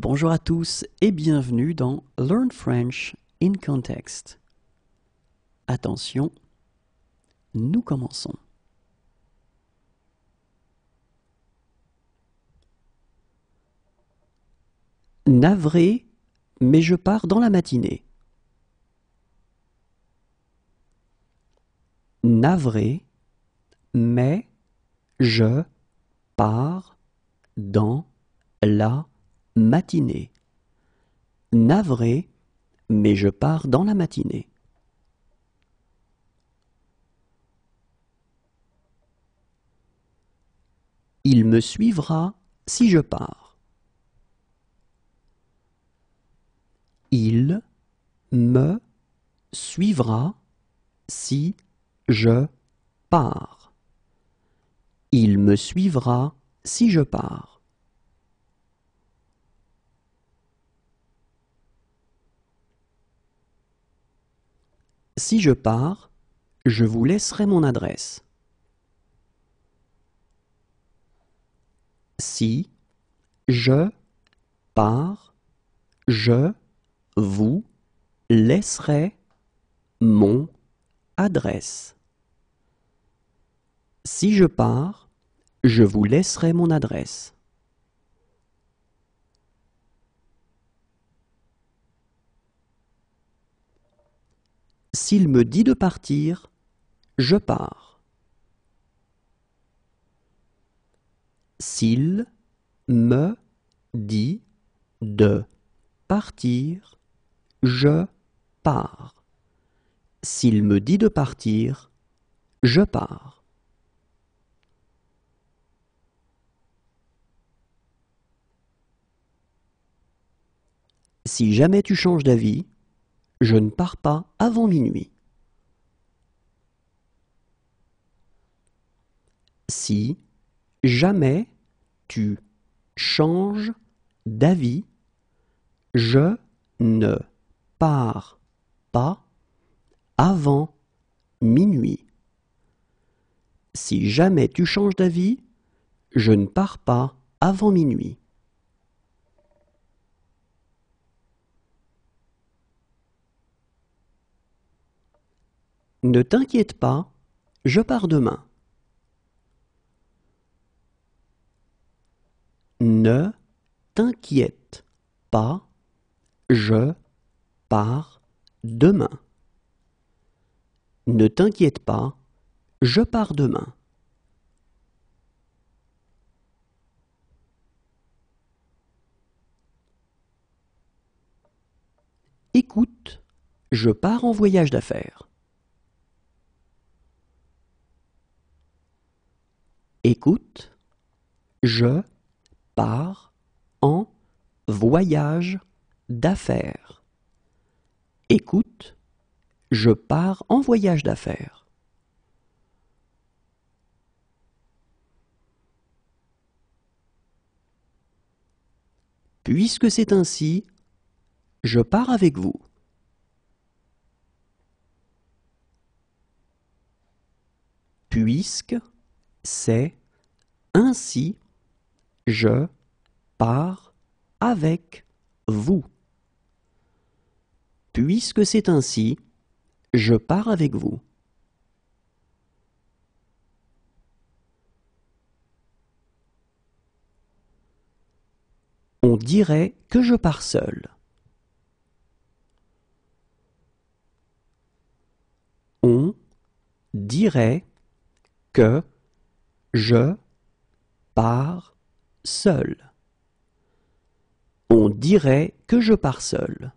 Bonjour à tous et bienvenue dans Learn French in Context. Attention, nous commençons. Navré, mais je pars dans la matinée. Navré, mais je pars dans la matinée. Navré, mais je pars dans la matinée. Il me suivra si je pars. Il me suivra si je pars. Il me suivra si je pars. Si je pars, je vous laisserai mon adresse. Si je pars, je vous laisserai mon adresse. Si je pars, je vous laisserai mon adresse. S'il me dit de partir, je pars. S'il me dit de partir, je pars. S'il me dit de partir, je pars. Si jamais tu changes d'avis, je ne pars pas avant minuit. Si jamais tu changes d'avis, je ne pars pas avant minuit. Si jamais tu changes d'avis, je ne pars pas avant minuit. Ne t'inquiète pas, je pars demain. Ne t'inquiète pas, je pars demain. Ne t'inquiète pas, je pars demain. Écoute, je pars en voyage d'affaires. Écoute, je pars en voyage d'affaires. Écoute, je pars en voyage d'affaires. Puisque c'est ainsi, je pars avec vous. Puisque c'est ainsi, je pars avec vous. Puisque c'est ainsi, je pars avec vous. On dirait que je pars seul. On dirait que je pars seul. On dirait que je pars seul.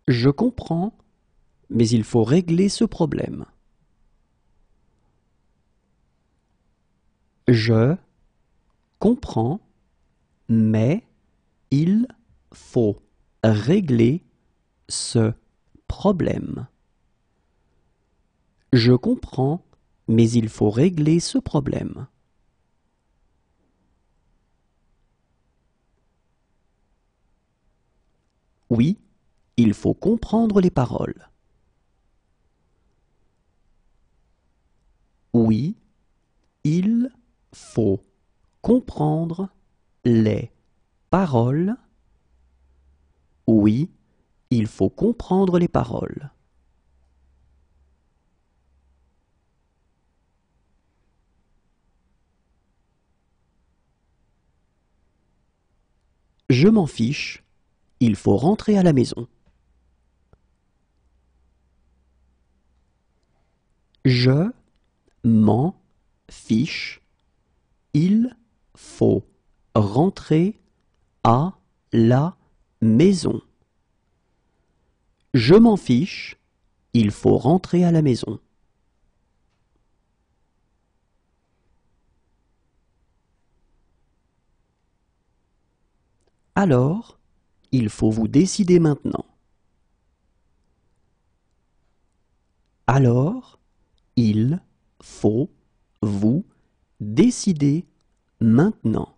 Je comprends, mais il faut régler ce problème. Je comprends, mais il faut régler ce problème. Je comprends, mais il faut régler ce problème. Oui, il faut comprendre les paroles. Oui, il faut comprendre les paroles. Oui, il faut comprendre les paroles. Je m'en fiche, il faut rentrer à la maison. Je m'en fiche, il faut rentrer à la maison. Je m'en fiche, il faut rentrer à la maison. Alors, il faut vous décider maintenant. Alors, il faut vous décider maintenant.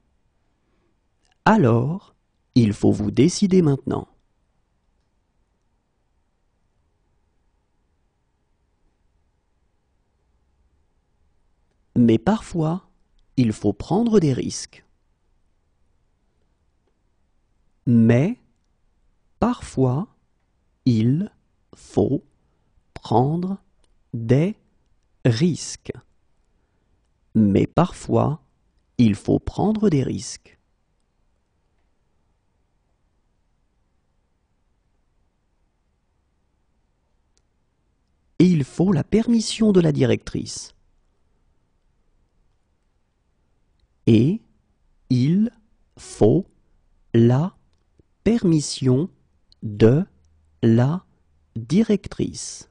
Alors, il faut vous décider maintenant. Mais parfois, il faut prendre des risques. Mais parfois, il faut prendre des risques. Mais parfois, il faut prendre des risques. Et il faut la permission de la directrice. Et il faut la permission de la directrice.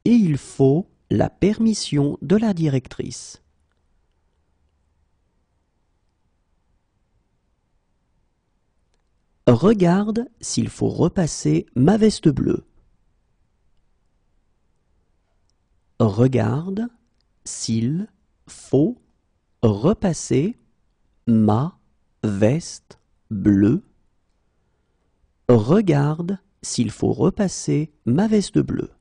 Et il faut la permission de la directrice. Regarde s'il faut repasser ma veste bleue. Regarde s'il faut repasser ma veste bleue. Regarde s'il faut repasser ma veste bleue.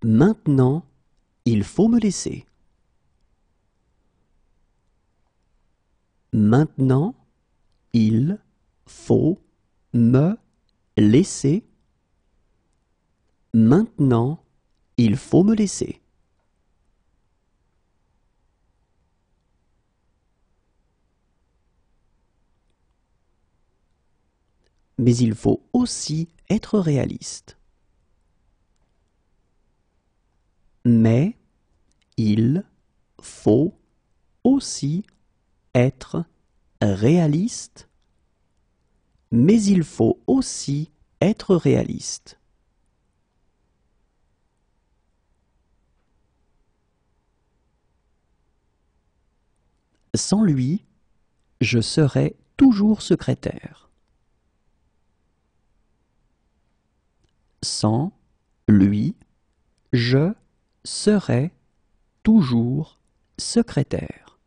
Maintenant, il faut me laisser. Maintenant, il faut me laisser. Maintenant, il faut me laisser. Mais il faut aussi être réaliste. Mais il faut aussi être réaliste. Mais il faut aussi être réaliste. Sans lui, je serai toujours secrétaire. Sans lui, je serai toujours secrétaire.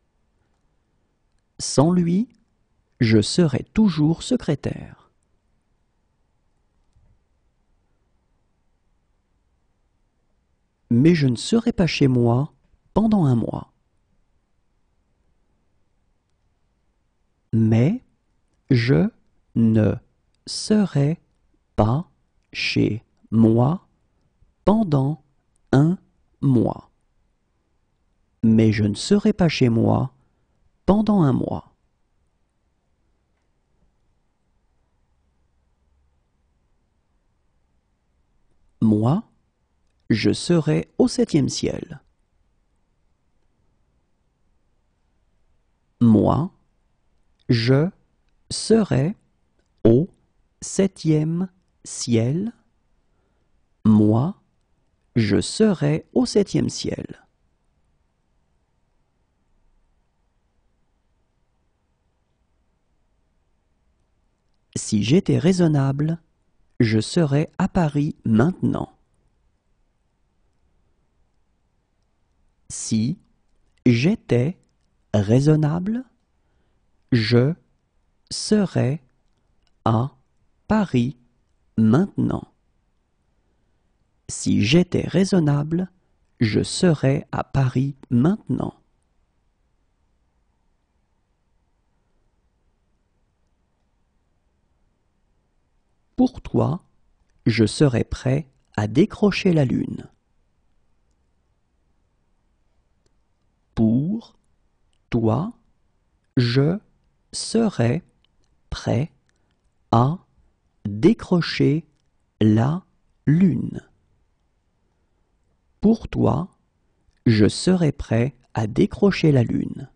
Sans lui, je serai toujours secrétaire. Mais je ne serai pas chez moi pendant un mois. Mais je ne serai pas chez moi pendant un mois. Mais je ne serai pas chez moi pendant un mois. Moi, je serai au 7e ciel. Moi, je serai au 7e ciel. Moi, je serai au 7e ciel. Si j'étais raisonnable, je serais à Paris maintenant. Si j'étais raisonnable, je serais à Paris maintenant. Si j'étais raisonnable, je serais à Paris maintenant. Pour toi, je serais prêt à décrocher la lune. Pour toi, je serais prêt à décrocher la lune. Pour toi, je serais prêt à décrocher la lune.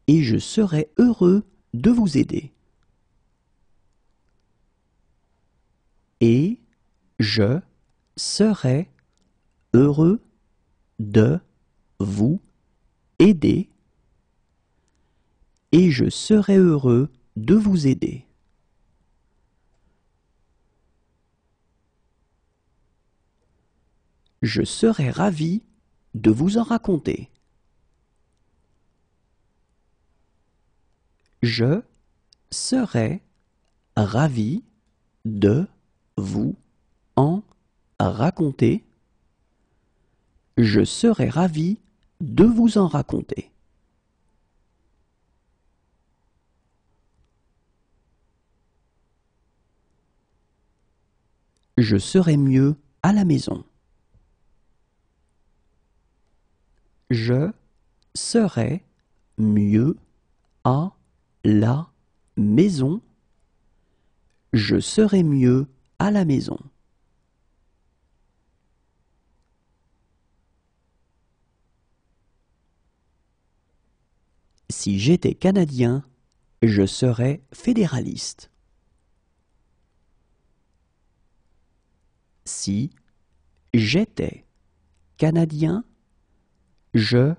Et je serais heureux de vous aider. Et je serais heureux de vous aider. Et je serais heureux de vous aider. Je serais ravi de vous en raconter. Je serais ravi de vous en raconter. Je serais ravi de vous en raconter. Je serais mieux à la maison. Je serais mieux à la maison. Je serais mieux à la maison. Si j'étais Canadien, je serais fédéraliste. Si j'étais Canadien, je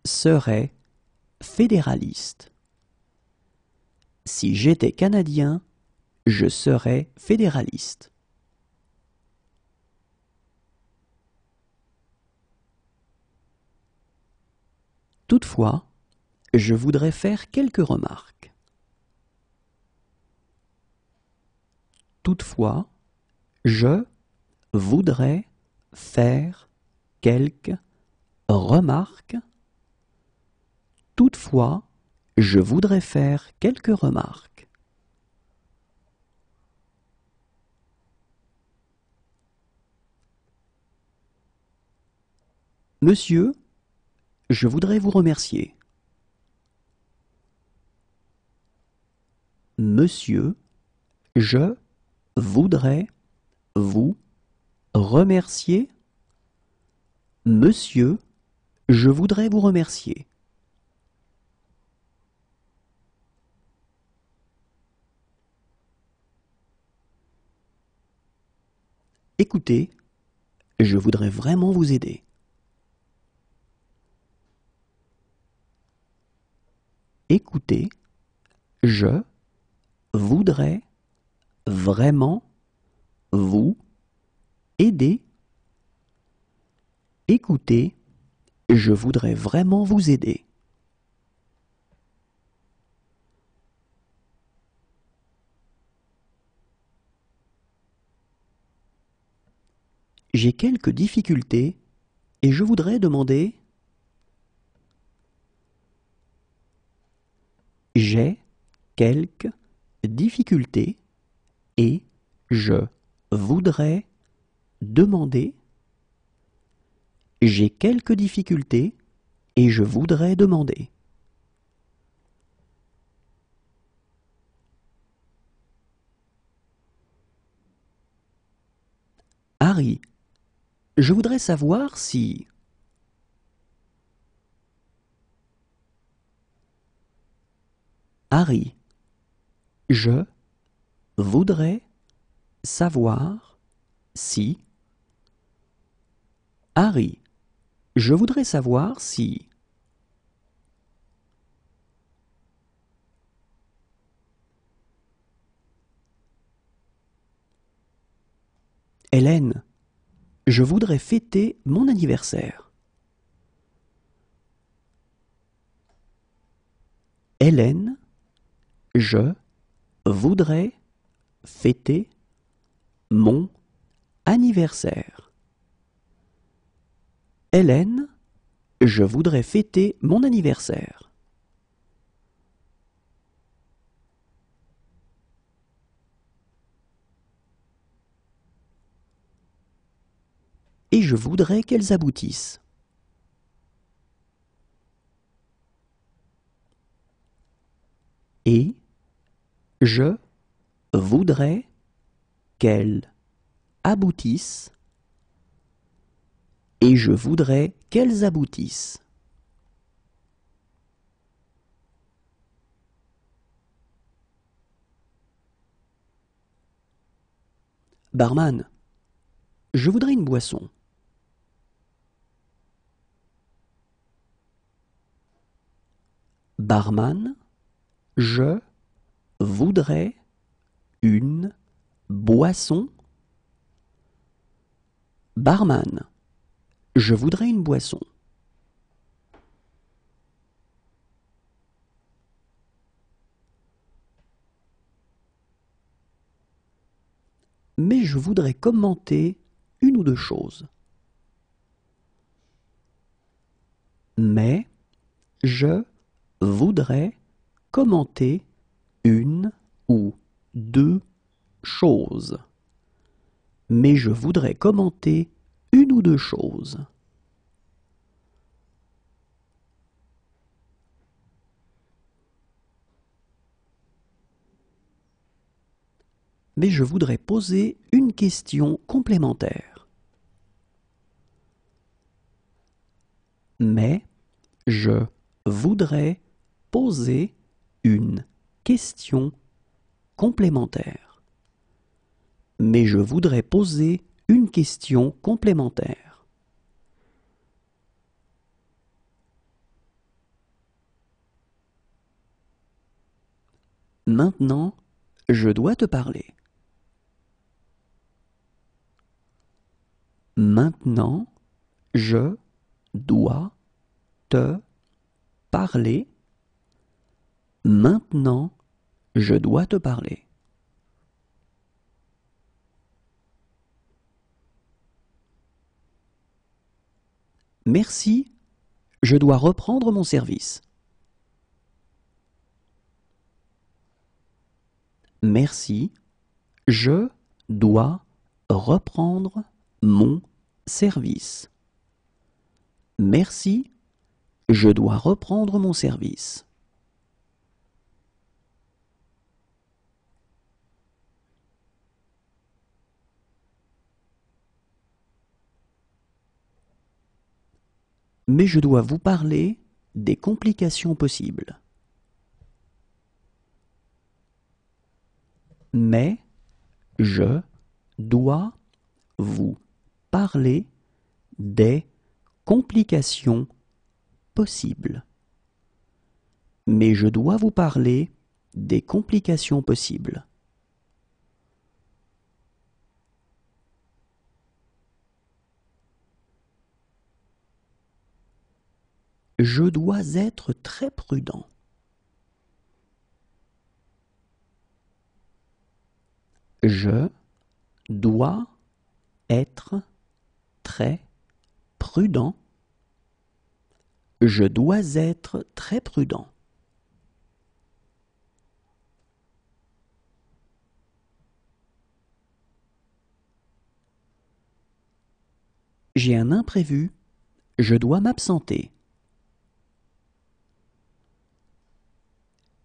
serais fédéraliste. Si j'étais Canadien, je serais fédéraliste. Toutefois, je voudrais faire quelques remarques. Toutefois, je voudrais faire quelques remarques. Toutefois, je voudrais faire quelques remarques. Monsieur, je voudrais vous remercier. Monsieur, je voudrais vous remercier. Monsieur, je voudrais vous remercier. Écoutez, je voudrais vraiment vous aider. Écoutez, je voudrais vraiment vous aider. Écoutez, je voudrais vraiment vous aider. J'ai quelques difficultés et je voudrais demander. J'ai quelques difficultés et je voudrais demander. J'ai quelques difficultés et je voudrais demander. Harry, je voudrais savoir si. Harry, je voudrais savoir si. Harry, je voudrais savoir si. Hélène, je voudrais fêter mon anniversaire. Hélène, je voudrais fêter mon anniversaire. Hélène, je voudrais fêter mon anniversaire. Et je voudrais qu'elles aboutissent. Et je voudrais qu'elles aboutissent. Et je voudrais qu'elles aboutissent. Barman, je voudrais une boisson. Barman, je voudrais une boisson. Barman, je voudrais une boisson. Mais je voudrais commenter une ou deux choses. Mais je voudrais commenter une ou deux choses. Mais je voudrais commenter une ou deux choses. Mais je voudrais poser une question complémentaire. Mais je voudrais poser une question complémentaire. Mais je voudrais poser une question complémentaire. Maintenant, je dois te parler. Maintenant, je dois te parler. Maintenant, je dois te parler. Merci, je dois reprendre mon service. Merci, je dois reprendre mon service. Merci, je dois reprendre mon service. Mais je dois vous parler des complications possibles. Mais je dois vous parler des complications possibles. Mais je dois vous parler des complications possibles. Je dois être très prudent. Je dois être très prudent. Je dois être très prudent. J'ai un imprévu. Je dois m'absenter.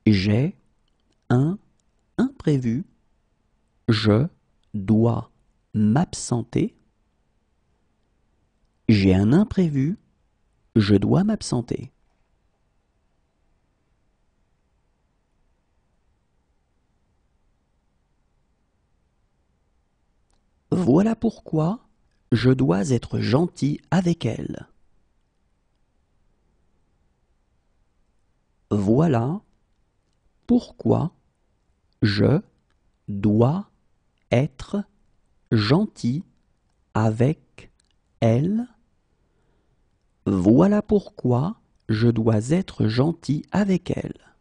J'ai un imprévu. Je dois m'absenter. J'ai un imprévu. Je dois m'absenter. Voilà pourquoi je dois être gentil avec elle. Voilà pourquoi je dois être gentil avec elle. Voilà pourquoi je dois être gentil avec elle.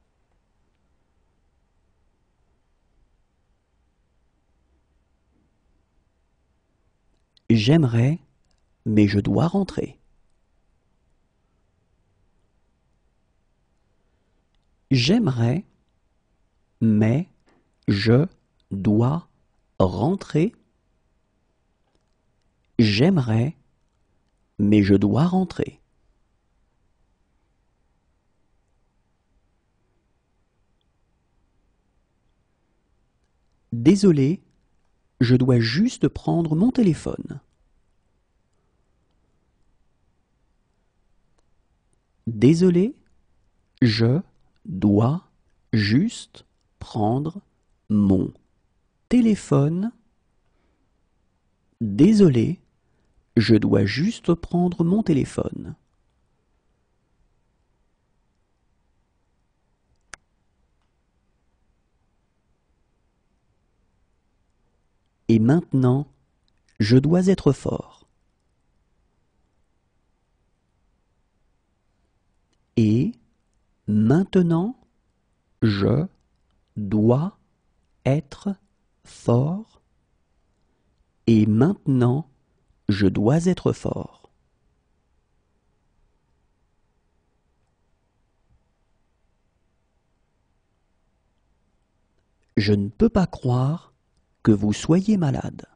J'aimerais, mais je dois rentrer. J'aimerais, mais je dois rentrer. J'aimerais, mais je dois rentrer. Désolé, je dois juste prendre mon téléphone. Désolé, je dois juste prendre mon téléphone. Désolé, je dois juste prendre mon téléphone. Et maintenant, je dois être fort. Et maintenant, je dois être fort. Et maintenant, je dois être fort. Je ne peux pas croire que vous soyez malade.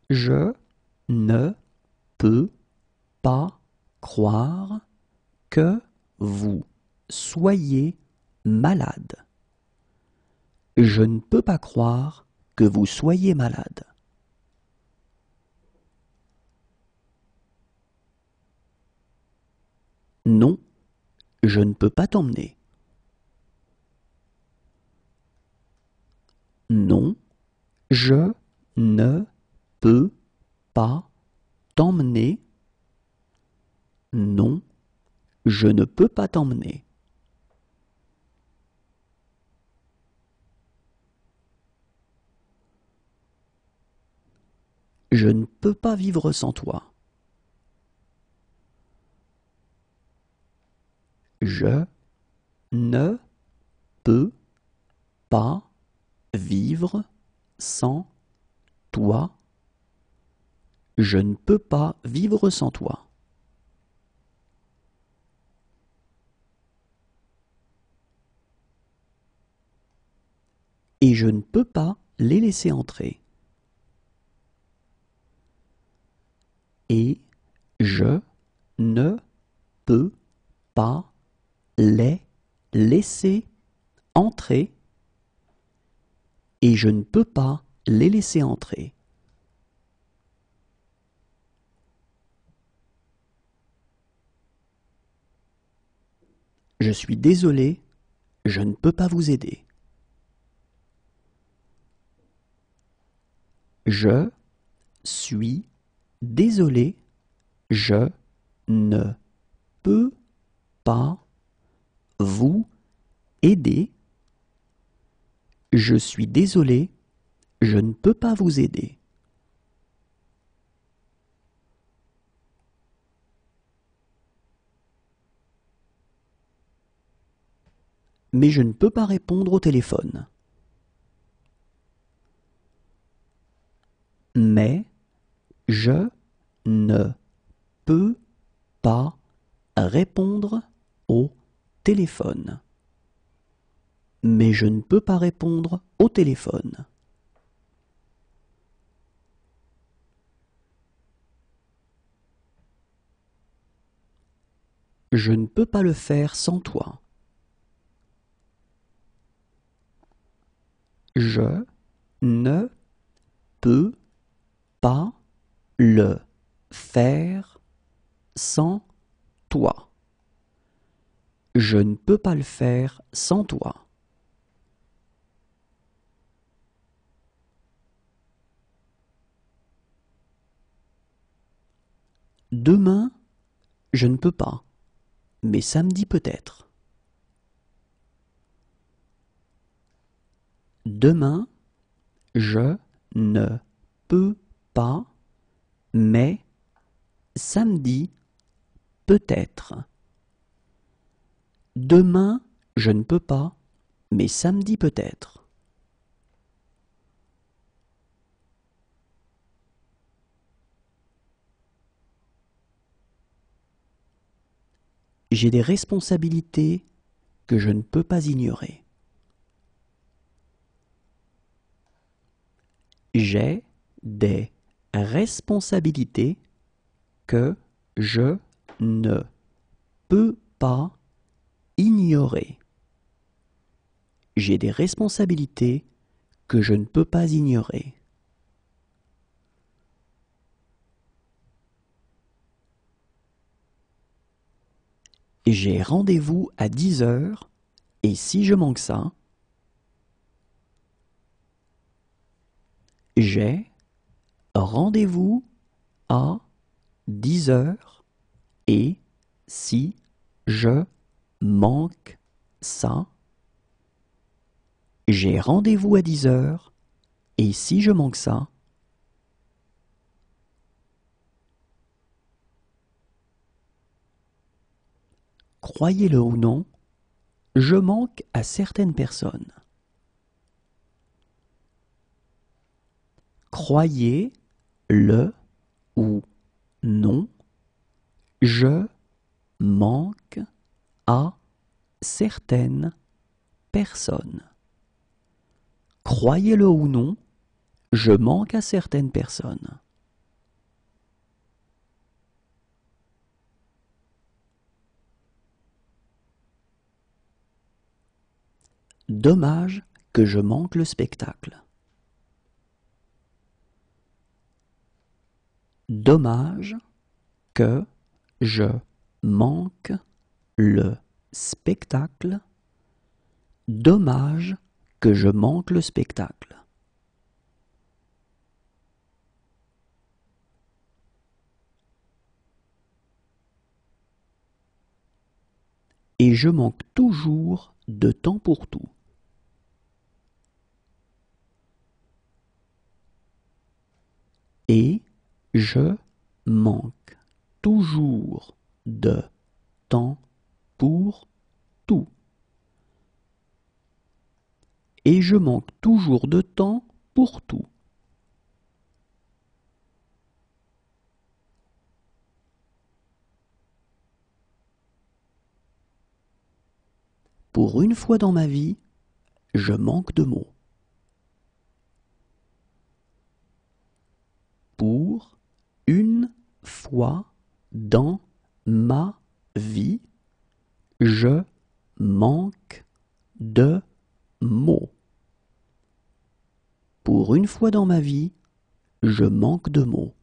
Je ne peux pas croire que vous soyez malade. Je ne peux pas croire que vous soyez malade. Non, je ne peux pas t'emmener. Non, je ne peux pas t'emmener. Non, je ne peux pas t'emmener. Je ne peux pas vivre sans toi. Je ne peux pas vivre sans toi. Je ne peux pas vivre sans toi. Et je ne peux pas les laisser entrer. Et je ne peux pas les laisser entrer. Et je ne peux pas les laisser entrer. Je suis désolé, je ne peux pas vous aider. Je suis désolé, je ne peux pas vous aider. Je suis désolé, je ne peux pas vous aider. Mais je ne peux pas répondre au téléphone. Mais je ne peux pas répondre au téléphone. Mais je ne peux pas répondre au téléphone. Je ne peux pas le faire sans toi. Je ne peux pas le faire sans toi. Je ne peux pas le faire sans toi. Demain, je ne peux pas, mais samedi peut-être. Demain, je ne peux pas, mais samedi peut-être. Demain, je ne peux pas, mais samedi peut-être. J'ai des responsabilités que je ne peux pas ignorer. J'ai des responsabilités que je ne peux pas ignorer. J'ai des responsabilités que je ne peux pas ignorer. J'ai rendez-vous à 10 heures et si je manque ça, j'ai rendez-vous à 10 heures et si je manque ça, j'ai rendez-vous à 10 heures et si je manque ça, croyez-le ou non, je manque à certaines personnes. Croyez-le ou non, je manque à certaines personnes. Croyez-le ou non, je manque à certaines personnes. Dommage que je manque le spectacle. Dommage que je manque le spectacle. Dommage que je manque le spectacle. Et je manque toujours de temps pour tout. Et je manque toujours de temps pour tout. Et je manque toujours de temps pour tout. Pour une fois dans ma vie, je manque de mots. Pour une fois dans ma vie, je manque de mots. Pour une fois dans ma vie, je manque de mots.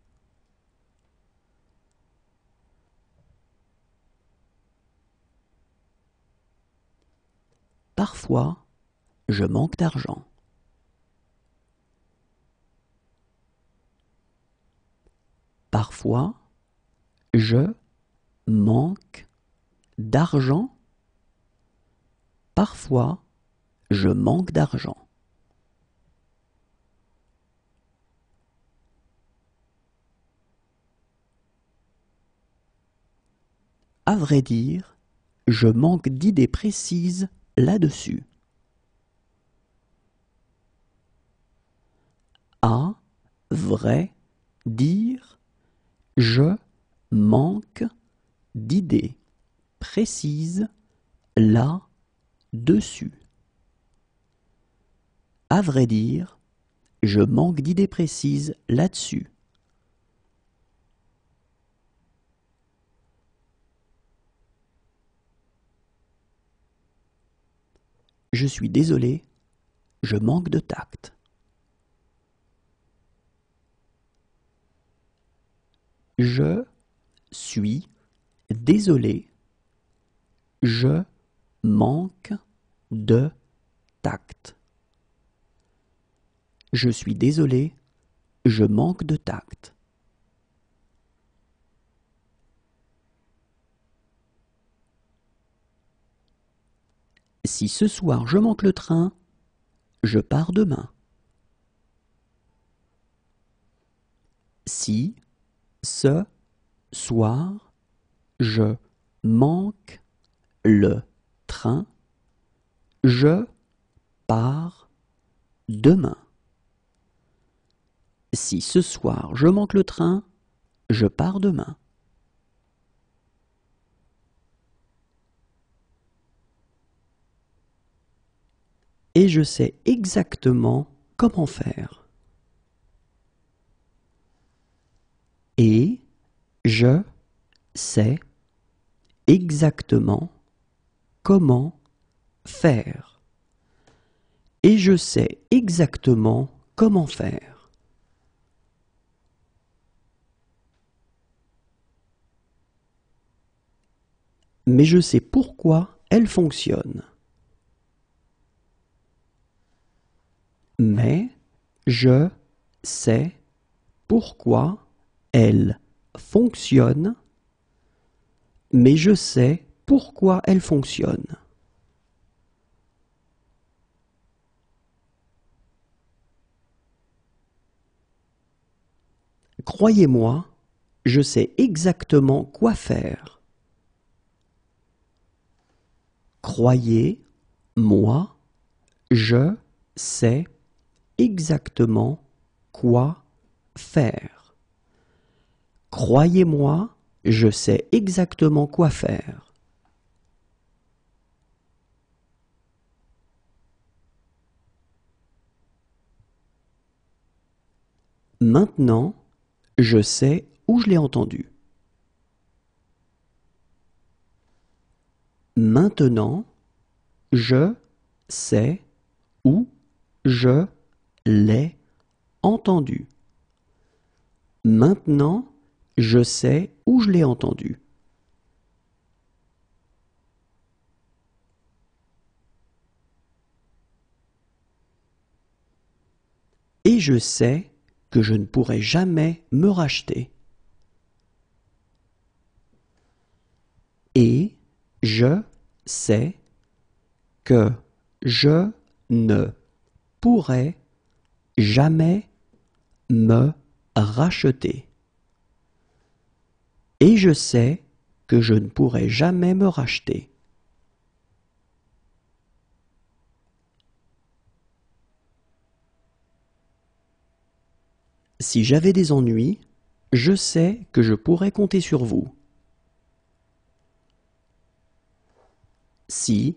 Parfois, je manque d'argent. Parfois, je manque d'argent. Parfois, je manque d'argent. À vrai dire, je manque d'idées précises là-dessus. À vrai dire, je manque d'idées précises là-dessus. À vrai dire, je manque d'idées précises là-dessus. Je suis désolé, je manque de tact. Je suis désolé, je manque de tact. Je suis désolé, je manque de tact. Si ce soir je manque le train, je pars demain. Si ce soir je manque le train, je pars demain. Si ce soir je manque le train, je pars demain. et je sais exactement comment faire. Et je sais exactement comment faire. Et je sais exactement comment faire. Mais je sais pourquoi elle fonctionne. Mais je sais pourquoi elle fonctionne. Mais je sais pourquoi elle fonctionne. Croyez-moi, je sais exactement quoi faire. Croyez-moi, je sais exactement quoi faire. Croyez-moi, je sais exactement quoi faire. Maintenant, je sais où je l'ai entendu. Maintenant, je sais où je l'ai entendu. Maintenant, je sais où je l'ai entendu. Et je sais que je ne pourrai jamais me racheter. Et je sais que je ne pourrai jamais me racheter. Et je sais que je ne pourrai jamais me racheter. Si j'avais des ennuis, je sais que je pourrais compter sur vous. Si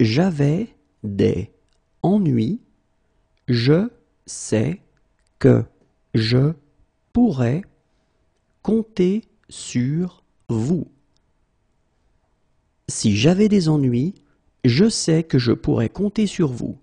j'avais des ennuis, je sais que je pourrais compter sur vous. Si j'avais des ennuis, je sais que je pourrais compter sur vous.